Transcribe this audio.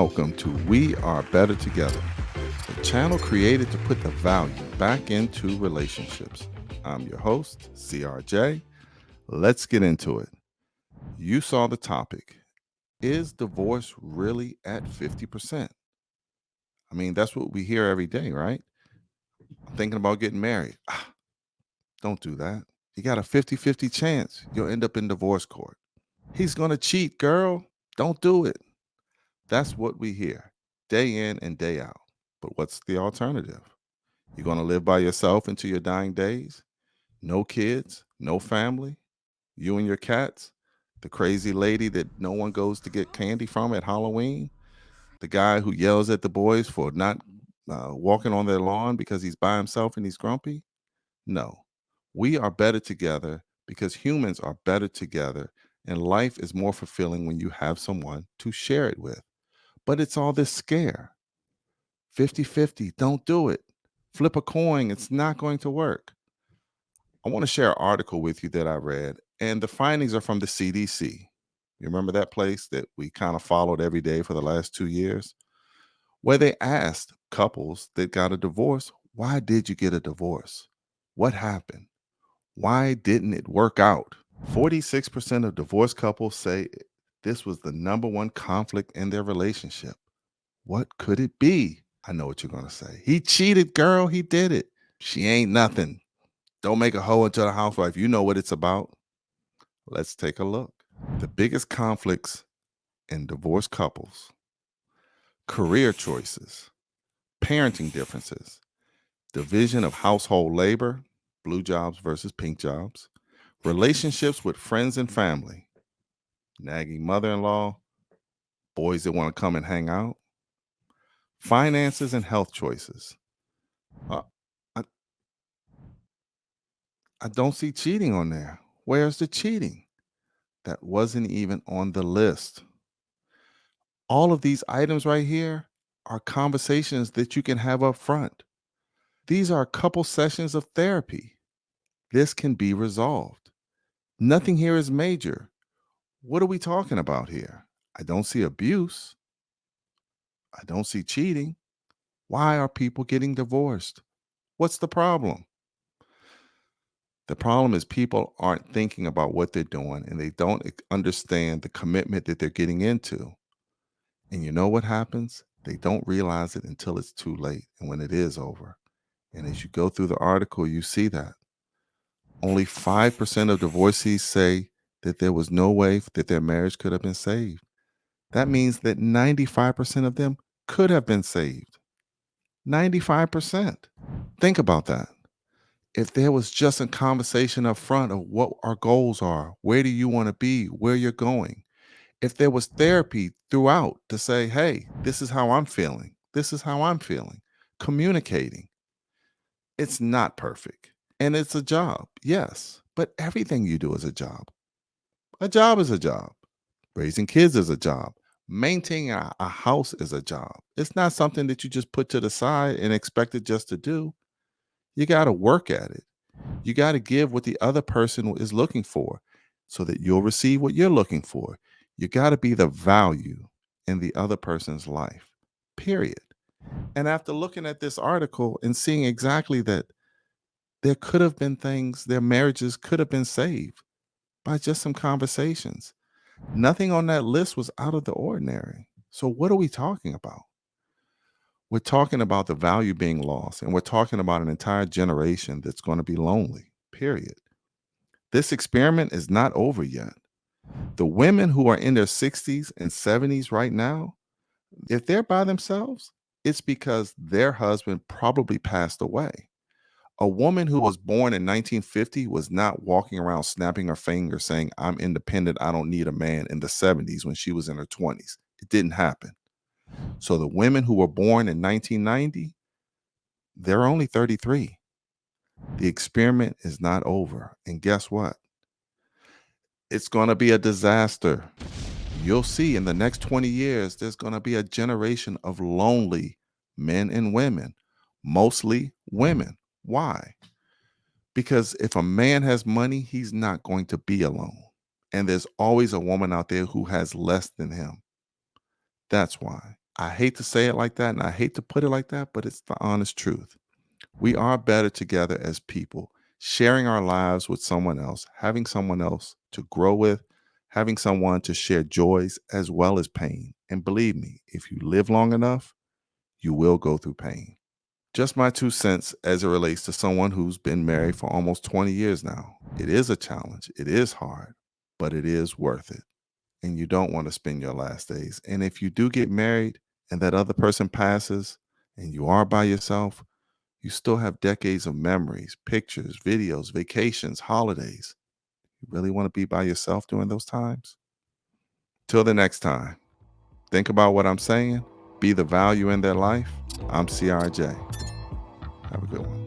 welcome to We Are Better Together, the channel created to put the value back into relationships. I'm your host, CRJ. Let's get into it. You saw the topic. Is divorce really at 50%? I mean, that's what we hear every day, right? I'm thinking about getting married. Don't do that. You got a 50-50 chance you'll end up in divorce court. He's going to cheat, girl. Don't do it. That's what we hear day in and day out. But what's the alternative? You're going to live by yourself into your dying days? No kids, no family, you and your cats, the crazy lady that no one goes to get candy from at Halloween, the guy who yells at the boys for not walking on their lawn because he's by himself and he's grumpy? No. We are better together because humans are better together, and life is more fulfilling when you have someone to share it with. But it's all this scare. 50-50, don't do it. Flip a coin, it's not going to work. I want to share an article with you that I read, and the findings are from the CDC. You remember that place that we kind of followed every day for the last 2 years? Where they asked couples that got a divorce, why did you get a divorce? What happened? Why didn't it work out? 46% of divorced couples say this was the number one conflict in their relationship. What could it be? I know what you're going to say. He cheated, girl. He did it. She ain't nothing. Don't make a hoe into the housewife. You know what it's about. Let's take a look. The biggest conflicts in divorced couples: career choices, parenting differences, division of household labor, blue jobs versus pink jobs, relationships with friends and family, nagging mother in law, boys that want to come and hang out, finances and health choices. Uh, I, I don't see cheating on there. Where's the cheating? That wasn't even on the list. All of these items right here are conversations that you can have up front. These are a couple sessions of therapy. This can be resolved. Nothing here is major. What are we talking about here? I don't see abuse. I don't see cheating. Why are people getting divorced? What's the problem? The problem is people aren't thinking about what they're doing, and they don't understand the commitment that they're getting into. And you know what happens? They don't realize it until it's too late and when it is over. And as you go through the article, you see that only 5% of divorcees say that there was no way that their marriage could have been saved. That means that 95% of them could have been saved. 95%. Think about that. If there was just a conversation up front of what our goals are, where do you want to be, where you're going, if there was therapy throughout to say, hey, this is how I'm feeling, this is how I'm feeling, communicating. It's not perfect. And it's a job, yes, but everything you do is a job. A job is a job. Raising kids is a job. Maintaining a house is a job. It's not something that you just put to the side and expect it just to do. You got to work at it. You got to give what the other person is looking for so that you'll receive what you're looking for. You got to be the value in the other person's life, period. And after looking at this article and seeing exactly that there could have been things, their marriages could have been saved by just some conversations. Nothing on that list was out of the ordinary. So, what are we talking about? We're talking about the value being lost, and we're talking about an entire generation that's going to be lonely, period. This experiment is not over yet. The women who are in their 60s and 70s right now, if they're by themselves, it's because their husband probably passed away. A woman who was born in 1950 was not walking around snapping her fingers saying, I'm independent, I don't need a man in the 70s when she was in her 20s. It didn't happen. So the women who were born in 1990, they're only 33. The experiment is not over. And guess what? It's going to be a disaster. You'll see in the next 20 years, there's going to be a generation of lonely men and women, mostly women. Why? Because if a man has money, he's not going to be alone. And there's always a woman out there who has less than him. That's why. I hate to say it like that and I hate to put it like that, but it's the honest truth. We are better together as people, sharing our lives with someone else, having someone else to grow with, having someone to share joys as well as pain. And believe me, if you live long enough, you will go through pain. Just my 2 cents as it relates to someone who's been married for almost 20 years now. It is a challenge, it is hard, but it is worth it. And you don't want to spend your last days. And if you do get married and that other person passes and you are by yourself, you still have decades of memories, pictures, videos, vacations, holidays. You really want to be by yourself during those times? Till the next time, think about what I'm saying. Be the value in their life. I'm CRJ. Have a good one.